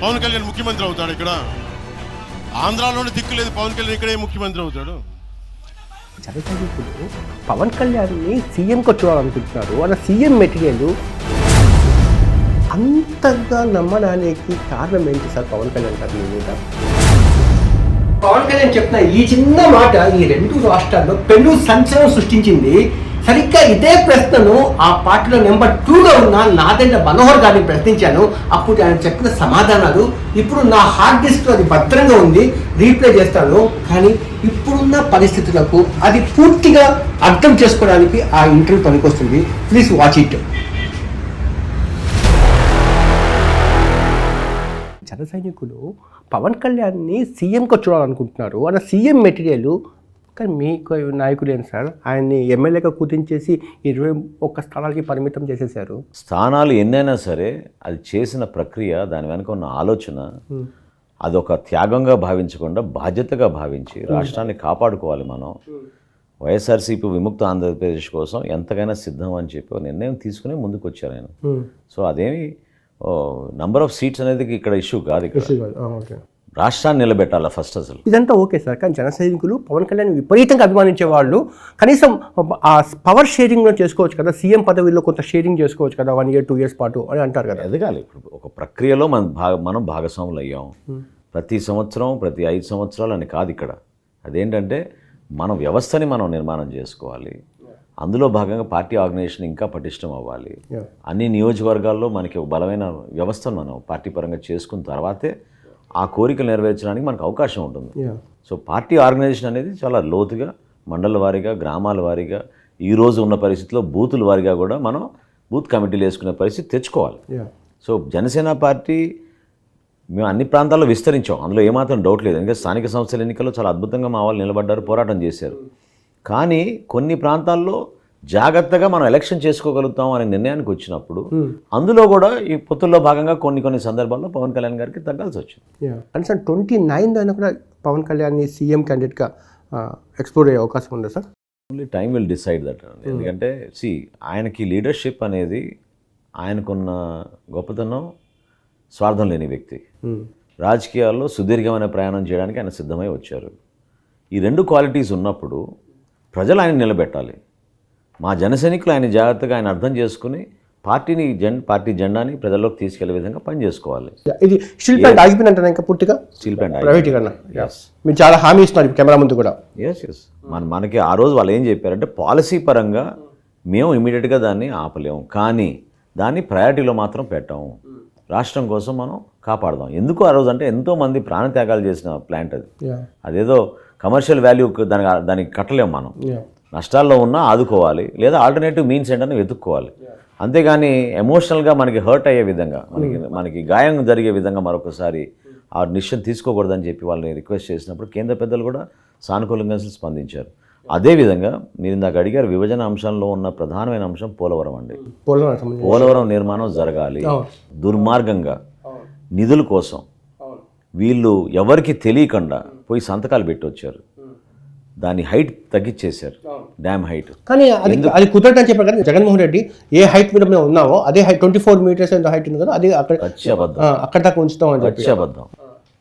పవన్ కళ్యాణ్ ముఖ్యమంత్రి అవుతాడు ఇక్కడ? ఆంధ్రాలోనే దిక్కు లేదు, పవన్ కళ్యాణ్ ఇక్కడే ముఖ్యమంత్రి అవుతాడు. జనసైనికులు పవన్ కళ్యాణ్ని సీఎంగా చూడాలనుకుంటున్నారు. వాళ్ళ సీఎం మెటీరియల్ అంతగా నమ్మడానికి కారణం ఏంటి సార్? పవన్ కళ్యాణ్ గారి మీద పవన్ కళ్యాణ్ చెప్పిన ఈ చిన్న మాట ఈ రెండు రాష్ట్రాల్లో పెను సంచలనం సృష్టించింది. సరిగ్గా ఇదే ప్రశ్నను ఆ పార్టీలో నెంబర్ 2గా ఉన్న నాదెండ్ల మనోహర్ గారిని ప్రశ్నించాను. అప్పుడు ఆయన చెప్పిన సమాధానాలు ఇప్పుడు నా హార్డ్ డిస్క్లో అది భద్రంగా ఉంది, రీప్లే చేస్తాను. కానీ ఇప్పుడున్న పరిస్థితులకు అది పూర్తిగా అర్థం చేసుకోవడానికి ఆ ఇంటర్వ్యూ పనికొస్తుంది. Please watch it. జన సైనికులు పవన్ కళ్యాణ్ని సీఎంగా చూడాలనుకుంటున్నారు. వాళ్ళ సీఎం మెటీరియల్ కానీ మీకు నాయకులు ఏంటి సార్? ఆయన్ని ఎమ్మెల్యేగా కుదించేసి 21 స్థానాలకి పరిమితం చేసేసారు. స్థానాలు ఎన్నైనా సరే అది చేసిన ప్రక్రియ, దాని వెనుక ఉన్న ఆలోచన అదొక త్యాగంగా భావించకుండా బాధ్యతగా భావించి రాష్ట్రాన్ని కాపాడుకోవాలి. మనం వైఎస్ఆర్సీపీ విముక్త ఆంధ్రప్రదేశ్ కోసం ఎంతకైనా సిద్ధం అని చెప్పి నిర్ణయం తీసుకుని ముందుకు వచ్చారు ఆయన. సో అదేమి నంబర్ ఆఫ్ సీట్స్ అనేది ఇక్కడ ఇష్యూ కాదు. ఇక్కడ రాష్ట్రాన్ని నిలబెట్టాలి ఫస్ట్. అసలు ఇదంతా ఓకే సార్, కానీ జన సైనికులు పవన్ కళ్యాణ్ విపరీతంగా అభిమానించే వాళ్ళు కనీసం ఆ పవర్ షేరింగ్లో చేసుకోవచ్చు కదా, సీఎం పదవిలో కొంత షేరింగ్ చేసుకోవచ్చు కదా 1 year 2 years పాటు అని అంటారు కదా. ఎదగాలి. ఇప్పుడు ఒక ప్రక్రియలో మనం భాగస్వాములు అయ్యాం. ప్రతి సంవత్సరం ప్రతి 5 సంవత్సరాలు అని కాదు ఇక్కడ. అదేంటంటే మన వ్యవస్థని మనం నిర్మాణం చేసుకోవాలి. అందులో భాగంగా పార్టీ ఆర్గనైజేషన్ ఇంకా పటిష్టం అవ్వాలి. అన్ని నియోజకవర్గాల్లో మనకి ఒక బలమైన వ్యవస్థను మనం పార్టీ పరంగా చేసుకున్న తర్వాతే ఆ కోరికలు నెరవేర్చడానికి మనకు అవకాశం ఉంటుంది. సో పార్టీ ఆర్గనైజేషన్ అనేది చాలా లోతుగా మండల వారీగా, గ్రామాల వారీగా, ఈరోజు ఉన్న పరిస్థితిలో బూతుల వారీగా కూడా మనం బూత్ కమిటీలు వేసుకునే పరిస్థితి తెచ్చుకోవాలి. సో జనసేన పార్టీ మేము అన్ని ప్రాంతాల్లో విస్తరించాం, అందులో ఏమాత్రం డౌట్ లేదు. ఎందుకంటే స్థానిక సంస్థల ఎన్నికల్లో చాలా అద్భుతంగా మా వాళ్ళు నిలబడ్డారు, పోరాటం చేశారు. కానీ కొన్ని ప్రాంతాల్లో జాగ్రత్తగా మనం ఎలక్షన్ చేసుకోగలుగుతాం అనే నిర్ణయానికి వచ్చినప్పుడు అందులో కూడా ఈ పొత్తుల్లో భాగంగా కొన్ని సందర్భాల్లో పవన్ కళ్యాణ్ గారికి తగ్గాల్సి వచ్చింది. అంటే సార్ 29 అయినా కూడా పవన్ కళ్యాణ్ని సీఎం క్యాండిడేట్గా ఎక్స్ప్లోర్ అయ్యే అవకాశం ఉందా sir? Only time will decide that. ఎందుకంటే ఆయనకి లీడర్షిప్ అనేది, ఆయనకున్న గొప్పతనం, స్వార్థం లేని వ్యక్తి. రాజకీయాల్లో సుదీర్ఘమైన ప్రయాణం చేయడానికి ఆయన సిద్ధమై వచ్చారు. ఈ 2 క్వాలిటీస్ ఉన్నప్పుడు ప్రజలు ఆయన నిలబెట్టాలి. మా జనసైనికులు ఆయన జాగ్రత్తగా ఆయన అర్థం చేసుకుని పార్టీ జెండాని ప్రజల్లోకి తీసుకెళ్లే విధంగా పనిచేసుకోవాలి. ఇది స్టీల్ ప్లాంట్ ఆగిపోయిందంటే ఇంకా పూర్తిగా స్టీల్ ప్లాంట్ ప్రైవేటీకరణ మీరు చాలా హామీ ఇస్తున్నారు కెమెరా ముందు కూడా. ఎస్ మనకి ఆ రోజు వాళ్ళు ఏం చెప్పారంటే పాలసీ పరంగా మేము ఇమీడియట్గా దాన్ని ఆపలేము, కానీ దాన్ని ప్రయారిటీలో మాత్రం పెట్టాము. రాష్ట్రం కోసం మనం కాపాడదాం. ఎందుకు ఆ రోజు అంటే ఎంతోమంది ప్రాణత్యాగాలు చేసిన ప్లాంట్ అది. అదేదో కమర్షియల్ వాల్యూ దానికి కట్టలేము మనం. నష్టాల్లో ఉన్నా ఆదుకోవాలి, లేదా ఆల్టర్నేటివ్ మీన్స్ ఏంటని వెతుక్కోవాలి. అంతేగాని ఎమోషనల్గా మనకి హర్ట్ అయ్యే విధంగా, మనకి గాయం జరిగే విధంగా మరొకసారి ఆ డిసిషన్ తీసుకోకూడదని చెప్పి వాళ్ళని రిక్వెస్ట్ చేసినప్పుడు కేంద్ర పెద్దలు కూడా సానుకూలంగా స్పందించారు. అదేవిధంగా మీరు ఇందాక అడిగారు, విభజన అంశంలో ఉన్న ప్రధానమైన అంశం పోలవరం అండి. పోలవరం నిర్మాణం జరగాలి. దుర్మార్గంగా నిధుల కోసం వీళ్ళు ఎవరికి తెలియకుండా పోయి సంతకాలు పెట్టి వచ్చారు. దాని హైట్ తగ్గించేశారు, డ్యామ్ హైట్. కానీ అది కుదరదని చెప్పారు కదా జగన్మోహన్ రెడ్డి. ఏ హైట్ మీద మేము ఉన్నామో అదే హైట్ 24 meters హైట్ ఉంది కదా, అది అక్కడ దాకా ఉంచుతాం.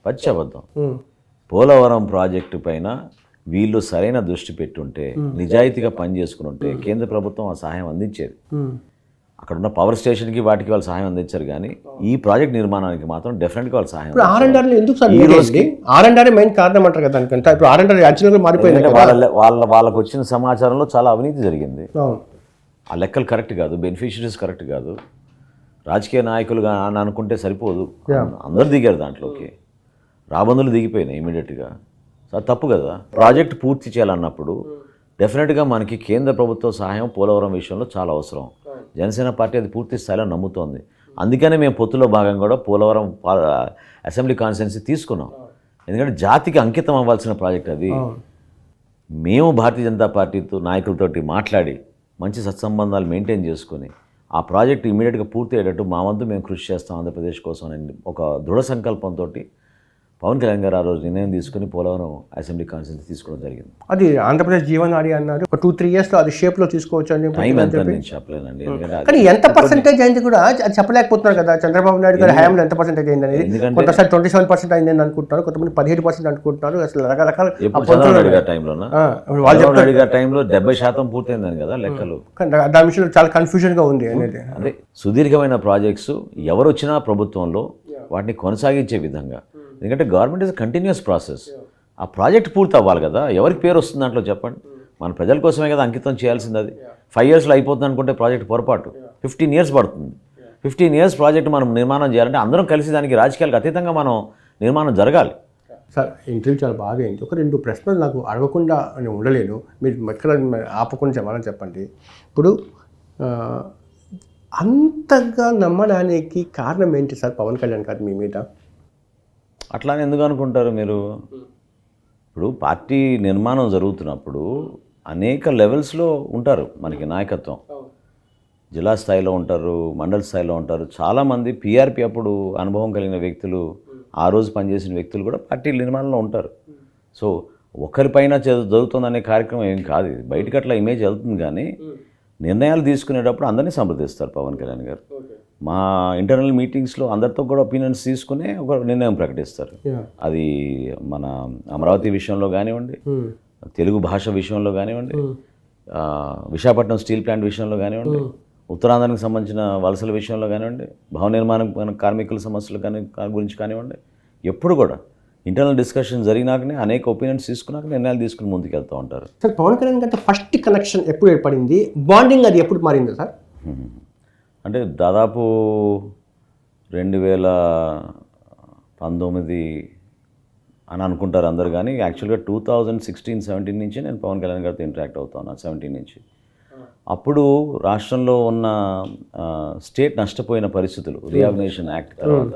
పచ్చబద్ధం. పోలవరం ప్రాజెక్టు పైన వీళ్ళు సరైన దృష్టి పెట్టుంటే, నిజాయితీగా పనిచేసుకుని ఉంటే కేంద్ర ప్రభుత్వం ఆ సహాయం అందించేది. అక్కడ ఉన్న పవర్ స్టేషన్కి వాటికి వాళ్ళు సహాయం అందించారు, కానీ ఈ ప్రాజెక్ట్ నిర్మాణానికి మాత్రం డెఫినెట్గా వాళ్ళు సహాయం. ఈ రోజుకి మెయిన్ కారణం అంటారు కదా దానికంటే. ఇప్పుడు R&R మారిపోయింది. వాళ్ళకు వచ్చిన సమాచారంలో చాలా అవినీతి జరిగింది. ఆ లెక్కలు కరెక్ట్ కాదు, బెనిఫిషరీస్ కరెక్ట్ కాదు. రాజకీయ నాయకులుగా అని అనుకుంటే సరిపోదు, అందరు దిగారు దాంట్లోకి. రాబందులు దిగిపోయినాయి ఇమీడియట్గా. అది తప్పు కదా. ప్రాజెక్ట్ పూర్తి చేయాలన్నప్పుడు డెఫినెట్గా మనకి కేంద్ర ప్రభుత్వ సహాయం పోలవరం విషయంలో చాలా అవసరం. జనసేన పార్టీ అది పూర్తి స్థాయిలో నమ్ముతోంది. అందుకనే మేము పొత్తులో భాగంగా కూడా పోలవరం అసెంబ్లీ కాన్స్టిట్యున్సీ తీసుకున్నాం. ఎందుకంటే జాతికి అంకితం అవ్వాల్సిన ప్రాజెక్ట్ అది. మేము భారతీయ జనతా పార్టీతో నాయకులతోటి మాట్లాడి మంచి సత్సంబంధాలు మెయింటైన్ చేసుకుని ఆ ప్రాజెక్టు ఇమీడియట్గా పూర్తి అయ్యేటట్టు మా వంతు మేము కృషి చేస్తాం ఆంధ్రప్రదేశ్ కోసం అని ఒక దృఢ సంకల్పంతో పవన్ కళ్యాణ్ గారు ఆ రోజు నిర్ణయం తీసుకుని పోలవరం అసెంబ్లీ కాన్స్టిట్యూన్సీ తీసుకోవడం జరిగింది. అది ఆంధ్రప్రదేశ్ జీవనాడి అన్నారు, ఒక 2-3 yearsలో అది షేప్లో తీసుకోవచ్చు అని టైం ఎంత నేను చెప్పలేనండి, ఎందుకంటే కానీ ఎంత పర్సెంటేజ్ అయింది కూడా అది చెప్పలేకపోతున్నారు కదా. చంద్రబాబు నాయుడు గారి హయాంలో ఎంత పర్సెంటేజ్ అయింది అనేది కొంతసారి 27% అయిందని అనుకుంటున్నారు, కొంతమంది 17% అనుకుంటున్నారు. అసలు రకరకాల చంద్రబాబు నాయుడు గారి టైంలోనా, చంద్రబాబు నాయుడు గారి టైంలో 70% పూర్తయిందని కదా లెక్కలు. దాని విషయంలో చాలా కన్ఫ్యూజన్గా ఉంది అనేది. అదే సుదీర్ఘమైన ప్రాజెక్ట్స్ ఎవరు వచ్చినా ప్రభుత్వంలో వాటిని కొనసాగించే విధంగా, ఎందుకంటే గవర్నమెంట్ ఇస్ కంటిన్యూస్ ప్రాసెస్. ఆ ప్రాజెక్ట్ పూర్తి అవ్వాలి కదా, ఎవరికి పేరు వస్తుంది దాంట్లో చెప్పండి. మన ప్రజల కోసమే కదా అంకితం చేయాల్సింది. అది 5 yearsలో అయిపోతుంది అనుకుంటే ప్రాజెక్ట్ పొరపాటు. 15 years పడుతుంది. 15 years ప్రాజెక్ట్ మనం నిర్మాణం చేయాలంటే అందరం కలిసి దానికి రాజకీయాలకు అతీతంగా మనం నిర్మాణం జరగాలి. సార్ ఇంటర్వ్యూ చాలా బాగా అయింది. ఒక 2 ప్రశ్నలు నాకు అడగకుండా నేను ఉండలేను, మీరు ఎక్కడ ఆపకుండా సమాధానం చెప్పండి. ఇప్పుడు అంతగా నమ్మడానికి కారణం ఏంటి సార్ పవన్ కళ్యాణ్ గారు మీ మీద? అట్లానే ఎందుకు అనుకుంటారు మీరు? ఇప్పుడు పార్టీ నిర్మాణం జరుగుతున్నప్పుడు అనేక లెవెల్స్లో ఉంటారు మనకి నాయకత్వం. జిల్లా స్థాయిలో ఉంటారు, మండల స్థాయిలో ఉంటారు. చాలామంది పీఆర్పీ అప్పుడు అనుభవం కలిగిన వ్యక్తులు, ఆ రోజు పనిచేసిన వ్యక్తులు కూడా పార్టీ నిర్మాణంలో ఉంటారు. సో ఒకరిపైన జరుగుతుందనే కార్యక్రమం ఏం కాదు ఇది. బయటకు అట్లా ఇమేజ్ వెళ్తుంది, కానీ నిర్ణయాలు తీసుకునేటప్పుడు అందరినీ సంప్రదిస్తారు పవన్ కళ్యాణ్ గారు. మా ఇంటర్నల్ మీటింగ్స్లో అందరితో కూడా ఒపీనియన్స్ తీసుకునే ఒక నిర్ణయం ప్రకటిస్తారు. అది మన అమరావతి విషయంలో కానివ్వండి, తెలుగు భాష విషయంలో కానివ్వండి, విశాఖపట్నం స్టీల్ ప్లాంట్ విషయంలో కానివ్వండి, ఉత్తరాంధ్రానికి సంబంధించిన వలసల విషయంలో కానివ్వండి, భవన నిర్మాణ కార్మికుల సమస్యల గురించి కానివ్వండి, ఎప్పుడు కూడా ఇంటర్నల్ డిస్కషన్ జరిగినాకనే అనేక ఒపీనియన్స్ తీసుకున్నాక నిర్ణయాలు తీసుకుని ముందుకు వెళ్తూ ఉంటారు. సార్ పవన్ కళ్యాణ్ గారితో ఫస్ట్ కనెక్షన్ ఎప్పుడు ఏర్పడింది? బాండింగ్ అది ఎప్పుడు మారింది సార్? అంటే దాదాపు 2019 అని అనుకుంటారు అందరు, కానీ యాక్చువల్గా 2016-17 నుంచి నేను పవన్ కళ్యాణ్ గారితో ఇంటరాక్ట్ అవుతాను. 17 నుంచి. అప్పుడు రాష్ట్రంలో ఉన్న స్టేట్ నష్టపోయిన పరిస్థితులు, రీఆర్గనైజేషన్ యాక్ట్ తర్వాత,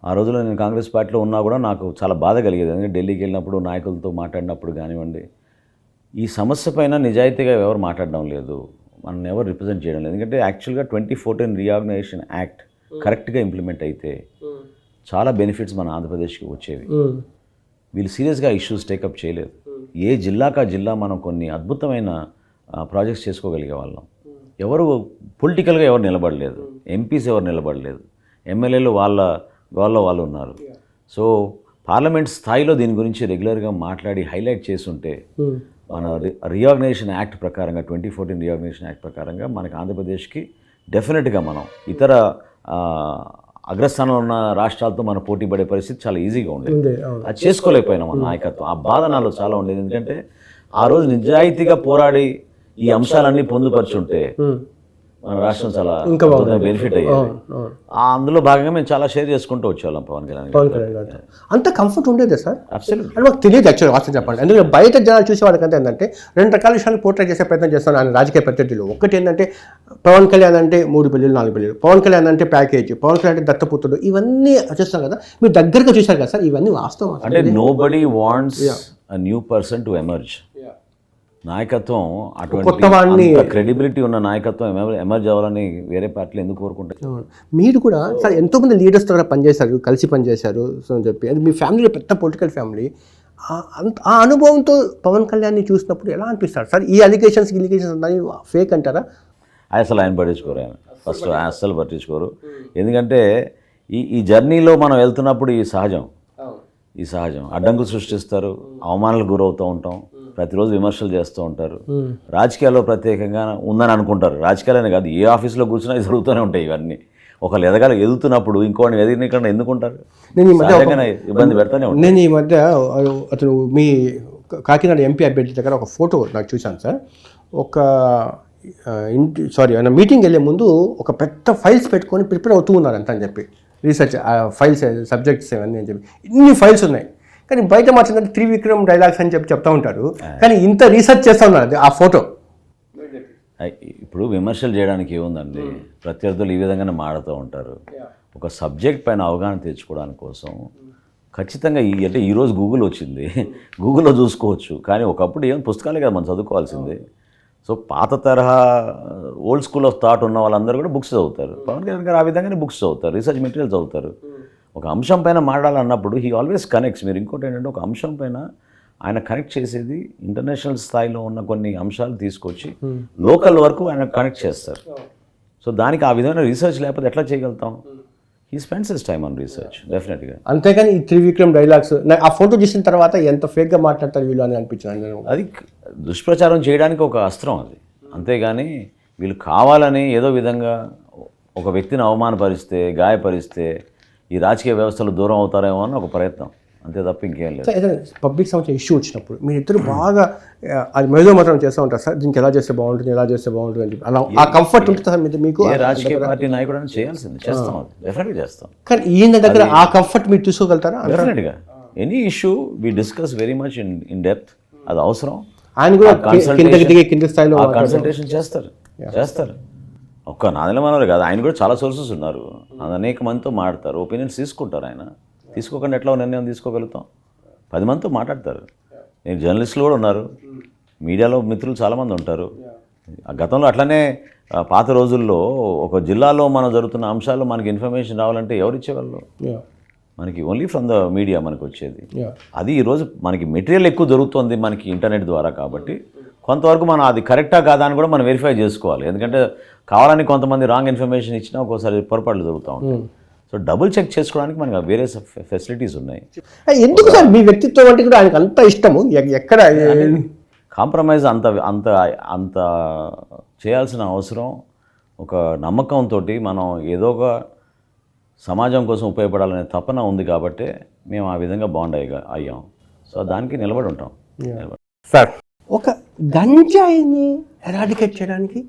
ఆ రోజుల్లో నేను కాంగ్రెస్ పార్టీలో ఉన్నా కూడా నాకు చాలా బాధ కలిగేది. ఎందుకంటే ఢిల్లీకి వెళ్ళినప్పుడు నాయకులతో మాట్లాడినప్పుడు కానివ్వండి, ఈ సమస్య పైన నిజాయితీగా ఎవరు మాట్లాడడం లేదు, మనల్ని ఎవరు రిప్రజెంట్ చేయడం లేదు. ఎందుకంటే యాక్చువల్గా 2014 రీఆర్గనైజేషన్ యాక్ట్ కరెక్ట్గా ఇంప్లిమెంట్ అయితే చాలా బెనిఫిట్స్ మన ఆంధ్రప్రదేశ్కి వచ్చేవి. వీళ్ళు సీరియస్గా ఇష్యూస్ టేకప్ చేయలేదు. ఏ జిల్లాకా జిల్లా మనం కొన్ని అద్భుతమైన ప్రాజెక్ట్స్ చేసుకోగలిగే వాళ్ళం. ఎవరు పొలిటికల్గా ఎవరు నిలబడలేదు, ఎంపీస్ ఎవరు నిలబడలేదు, ఎమ్మెల్యేలు వాళ్ళు ఉన్నారు. సో పార్లమెంట్ స్థాయిలో దీని గురించి రెగ్యులర్గా మాట్లాడి హైలైట్ చేస్తుంటే మన రీఆర్గనైజేషన్ యాక్ట్ ప్రకారంగా 2014 రీఆర్గనైజేషన్ యాక్ట్ ప్రకారంగా మనకి ఆంధ్రప్రదేశ్కి డెఫినెట్గా మనం ఇతర అగ్రస్థానంలో ఉన్న రాష్ట్రాలతో మనం పోటీ పడే పరిస్థితి చాలా ఈజీగా ఉండేది. అది చేసుకోలేకపోయినాం మన నాయకత్వం. ఆ బాధ నాలో చాలా ఉండేది. ఎందుకంటే ఆ రోజు నిజాయితీగా పోరాడి ఈ అంశాలన్నీ పొందుపరుచుంటే మన రాష్ట్రం చాలా బెనిఫిట్ అయ్యేది. అందులో భాగంగా మేము చాలా షేర్ చేసుకుంటూ వచ్చేవాళ్ళం పవన్ కళ్యాణ్ గారు. అంత కంఫర్ట్ ఉండేది సార్? అబ్సల్యూట్. అది మాకు తెలియదు యాక్చువల్ వాస్తవం చెప్పండి. ఎందుకంటే బయట జనాలు చూసేవాళ్ళకంటే ఏంటంటే 2 రకాల విషయాలు పోర్ట్రేట్ చేసే ప్రయత్నం చేస్తాను ఆయన రాజకీయ ప్రత్యర్థులు. ఒకటి ఏంటంటే పవన్ కళ్యాణ్ అంటే 3 పెళ్ళిళ్ళు 4 పెళ్ళిళ్ళు, పవన్ కళ్యాణ్ అంటే ప్యాకేజ్, పవన్ కళ్యాణ్ అంటే దత్తపుత్రుడు, ఇవన్నీ చూస్తాం కదా. మీరు దగ్గరగా చూశారు కదా సార్, ఇవన్నీ వాస్తవం. అంటే nobody wants a new person to emerge. నాయకత్వం అటువంటి క్రెడిబిలిటీ ఉన్న నాయకత్వం ఎమర్జ్ అవ్వాలని వేరే పార్టీలు ఎందుకు కోరుకుంటారు? మీరు కూడా సార్ ఎంతోమంది లీడర్స్ దగ్గర పనిచేశారు, కలిసి పనిచేశారు అని చెప్పి, అది మీ ఫ్యామిలీలో పెద్ద పొలిటికల్ ఫ్యామిలీ. ఆ అనుభవంతో పవన్ కళ్యాణ్ని చూసినప్పుడు ఎలా అనిపిస్తారు సార్? ఈ అలిగేషన్స్ అన్నీ ఫేక్ అంటారా? అసలు ఆయన పట్టించుకోరు. ఆయన ఫస్ట్ అస్సలు పట్టించుకోరు. ఎందుకంటే ఈ జర్నీలో మనం వెళ్తున్నప్పుడు ఈ సహజం అడ్డంకులు సృష్టిస్తారు, అవమానాలకు గురవుతూ ఉంటాం, ప్రతిరోజు విమర్శలు చేస్తూ ఉంటారు. రాజకీయాల్లో ప్రత్యేకంగా ఉందని అనుకుంటారు. రాజకీయాలనే కాదు, ఏ ఆఫీస్లో కూర్చున్నా జరుగుతూనే ఉంటాయి ఇవన్నీ. ఒకళ్ళు ఎదుగుతున్నప్పుడు ఇంకోటి ఎదిగినకుండా ఎందుకుంటారు? ఇబ్బంది పెడతానే ఉంటారు. నేను ఈ మధ్య అతను మీ కాకినాడ ఎంపీ అభ్యర్థి దగ్గర ఒక ఫోటో నాకు చూశాను సార్. ఆయన మీటింగ్ వెళ్ళే ముందు ఒక పెద్ద ఫైల్స్ పెట్టుకొని ప్రిపేర్ అవుతూ ఉన్నారు అంత అని చెప్పి, రీసెర్చ్ ఫైల్స్ సబ్జెక్ట్స్ ఇవన్నీ అని చెప్పి ఇన్ని ఫైల్స్ ఉన్నాయి. కానీ బయట మార్చిందంటే త్రివిక్రమ్ డైలాగ్స్ అని చెప్తా ఉంటారు, కానీ ఇంత రీసెర్చ్ చేస్తూ ఉన్నారు ఆ ఫోటో. ఇప్పుడు విమర్శలు చేయడానికి ఏముందండి, ప్రత్యర్థులు ఈ విధంగానే మాడుతూ ఉంటారు. ఒక సబ్జెక్ట్ పైన అవగాహన తెచ్చుకోవడానికి కోసం ఖచ్చితంగా అంటే ఈరోజు గూగుల్ వచ్చింది, గూగుల్లో చూసుకోవచ్చు. కానీ ఒకప్పుడు ఏం పుస్తకాలే కదా మనం చదువుకోవాల్సింది. సో పాత తరహా ఓల్డ్ స్కూల్ ఆఫ్ థాట్ ఉన్న వాళ్ళందరూ కూడా బుక్స్ చదువుతారు. పవన్ కళ్యాణ్ గారు ఆ విధంగానే బుక్స్ చదువుతారు, రీసెర్చ్ మెటీరియల్ చదువుతారు. ఒక అంశం పైన మాట్లాడాలన్నప్పుడు హీ ఆల్వేస్ కనెక్ట్స్. మీరు ఇంకోటి ఏంటంటే ఒక అంశం పైన ఆయన కనెక్ట్ చేసేది ఇంటర్నేషనల్ స్థాయిలో ఉన్న కొన్ని అంశాలు తీసుకొచ్చి లోకల్ వరకు ఆయన కనెక్ట్ చేస్తారు. సో దానికి ఆ విధమైన రీసెర్చ్ లేకపోతే ఎట్లా చేయగలుగుతాం? He spends his time on research డెఫినెట్గా. అంతేగాని ఈ త్రివిక్రమ్ డైలాగ్స్ ఆ ఫోటో చూసిన తర్వాత ఎంత ఫేక్గా మాట్లాడతారు వీళ్ళు అని అనిపించింది. అది దుష్ప్రచారం చేయడానికి ఒక అస్త్రం అది. అంతేగాని వీళ్ళు కావాలని ఏదో విధంగా ఒక వ్యక్తిని అవమానపరిస్తే, గాయపరిస్తే ఈ రాజకీయ వ్యవస్థలు దూరం అవుతారేమో అని ఒక ప్రయత్నం, అంతే తప్ప ఇంకేం లేదు. ఏదైనా పబ్లిక్ సంబంధించిన ఇష్యూ వచ్చినప్పుడు మీరు ఇద్దరు బాగా అది మేధోమథనం చేస్తూ ఉంటారు సార్, దీనికి ఎలా చేస్తే బాగుంటుంది, ఎలా చేస్తే బాగుంటుంది అని చెప్పి. అలా ఆ కంఫర్ట్ ఉంటుంది సార్ మీకు? ఏ రాజకీయ పార్టీ నాయకుడు అని చేయాల్సింది చేస్తాం, అది డెఫినెట్గా చేస్తాం. కానీ ఈయన దగ్గర ఆ కంఫర్ట్ మీరు తీసుకోగలుగుతారా? డెఫినెట్గా any issue we discuss very much in depth. అది అవసరం. ఆయన కూడా కిందకి దిగే కింది స్థాయిలో కన్సల్టేషన్ చేస్తారు. ఒక్క నాదెల మనోరే కాదు, ఆయన కూడా చాలా సోర్సెస్ ఉన్నారు. అనేక మందితో మాట్లాడతారు, ఒపీనియన్స్ తీసుకుంటారు. ఆయన తీసుకోకుండా ఎట్లా నిర్ణయం తీసుకోగలుగుతాం? 10 మందితో మాట్లాడతారు. నేను జర్నలిస్టులు కూడా ఉన్నారు, మీడియాలో మిత్రులు చాలామంది ఉంటారు. గతంలో అట్లనే పాత రోజుల్లో ఒక జిల్లాలో మనం జరుగుతున్న అంశాలు మనకి ఇన్ఫర్మేషన్ రావాలంటే ఎవరు ఇచ్చేవాళ్ళు? మనకి ఓన్లీ ఫ్రమ్ ద మీడియా మనకు వచ్చేది. అది ఈరోజు మనకి మెటీరియల్ ఎక్కువ దొరుకుతుంది మనకి ఇంటర్నెట్ ద్వారా. కాబట్టి కొంతవరకు మనం అది కరెక్టా కాదా అని కూడా మనం వెరిఫై చేసుకోవాలి. ఎందుకంటే కావాలని కొంతమంది రాంగ్ ఇన్ఫర్మేషన్ ఇచ్చినా ఒక్కోసారి పొరపాట్లు జరుగుతూ ఉంటాయి. సో డబుల్ చెక్ చేసుకోవడానికి మనకి వేరే ఫెసిలిటీస్ ఉన్నాయి. ఎందుకు సార్ మీ వ్యక్తిత్వం అంటే కూడా ఆయనకు అంత ఇష్టము? ఎక్కడ కాంప్రమైజ్ అంత అంత అంత చేయాల్సిన అవసరం, ఒక నమ్మకంతో మనం ఏదో ఒక సమాజం కోసం ఉపయోగపడాలనే తపన ఉంది కాబట్టి మేము ఆ విధంగా బాండ్ అయ్యాం. సో దానికి నిలబడి ఉంటాం. సార్ ఒక గంజాయిని ఎరాడికేట్ చేయడానికి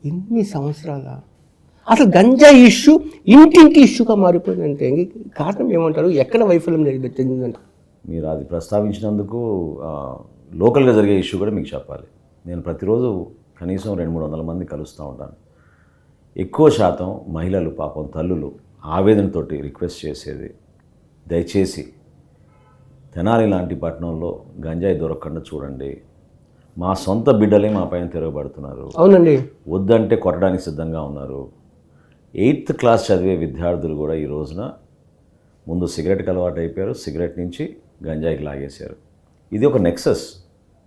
ఎన్ని సంవత్సరాల అసలు గంజాయి ఇష్యూ ఇంటింటి ఇష్యూగా మారిపోయిందంటే కారణం ఏమంటారు? ఎక్కడ వైఫల్యం చెందిందంటే? మీరు అది ప్రస్తావించినందుకు లోకల్గా జరిగే ఇష్యూ కూడా మీకు చెప్పాలి. నేను ప్రతిరోజు కనీసం 200-300 మంది కలుస్తూ ఉంటాను. ఎక్కువ శాతం మహిళలు, పాపం తల్లులు ఆవేదనతోటి రిక్వెస్ట్ చేసేది, దయచేసి తెనాలి లాంటి పట్టణంలో గంజాయి దొరకకుండా చూడండి, మా సొంత బిడ్డలే మా పైన తిరగబడుతున్నారు. అవునండి, వద్దంటే కొట్టడానికి సిద్ధంగా ఉన్నారు. 8th క్లాస్ చదివే విద్యార్థులు కూడా ఈ రోజున ముందు సిగరెట్కి అలవాటు అయిపోయారు, సిగరెట్ నుంచి గంజాయికి లాగేశారు. ఇది ఒక నెక్సస్,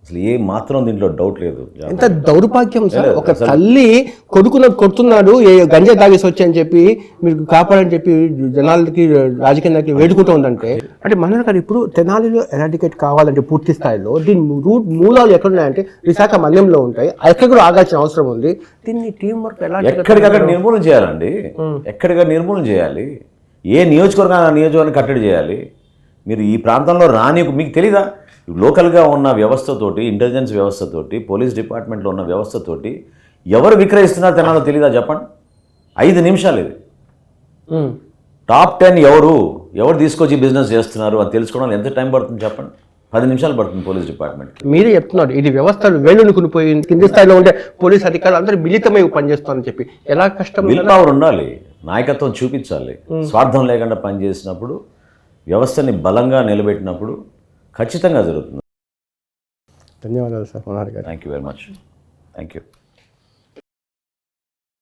అసలు ఏ మాత్రం దీంట్లో డౌట్ లేదు. ఎంత దౌర్భాగ్యం సార్! ఒక తల్లి కొడుకును కొడుతున్నాడు, గంజాయి తాగేసి వచ్చి అని చెప్పి మీరు కాపాడని చెప్పి జనాలకి, రాజకీయ నాయకులు వేడుకుంటూ ఉందంటే, అంటే మనోహర్ గారు ఇప్పుడు తెనాలిలో ఎరాడికేట్ కావాలంటే పూర్తి స్థాయిలో దీని మూలాలు ఎక్కడున్నాయంటే విశాఖ మన్యంలో ఉంటాయి. ఎక్కడ కూడా ఆగాల్సిన అవసరం ఉంది. దీన్ని టీం వర్క్ ఎలా ఎక్కడికక్కడ నిర్మూలన చేయాలండి. ఎక్కడికక్కడ నిర్మూలన చేయాలి. ఏ నియోజకవర్గాన్ని కట్టడి చేయాలి. మీరు ఈ ప్రాంతంలో మీకు తెలీదా? లోకల్గా ఉన్న వ్యవస్థతోటి, ఇంటెలిజెన్స్ వ్యవస్థతోటి, పోలీస్ డిపార్ట్మెంట్లో ఉన్న వ్యవస్థతోటి ఎవరు విక్రయిస్తున్నారో తెనాలో తెలీదా? చెప్పండి. 5 నిమిషాలు ఇది. టాప్ 10 ఎవరు తీసుకొచ్చి బిజినెస్ చేస్తున్నారు అని తెలుసుకోవడం ఎంత టైం పడుతుంది చెప్పండి? 10 నిమిషాలు పడుతుంది పోలీస్ డిపార్ట్మెంట్. మీరే చెప్తున్నారు ఇది వ్యవస్థలు వేలునుకునిపోయి కింది స్థాయిలో ఉండే పోలీస్ అధికారులు అందరూ మిళితమై పనిచేస్తారని చెప్పి. ఎలా కష్టం? విల్ పవర్ ఉండాలి, నాయకత్వం చూపించాలి. స్వార్థం లేకుండా పనిచేసినప్పుడు, వ్యవస్థని బలంగా నిలబెట్టినప్పుడు ఖచ్చితంగా జరుగుతుంది. ధన్యవాదాలు సార్ మనోహర్ గారు. Thank you very much. Thank you.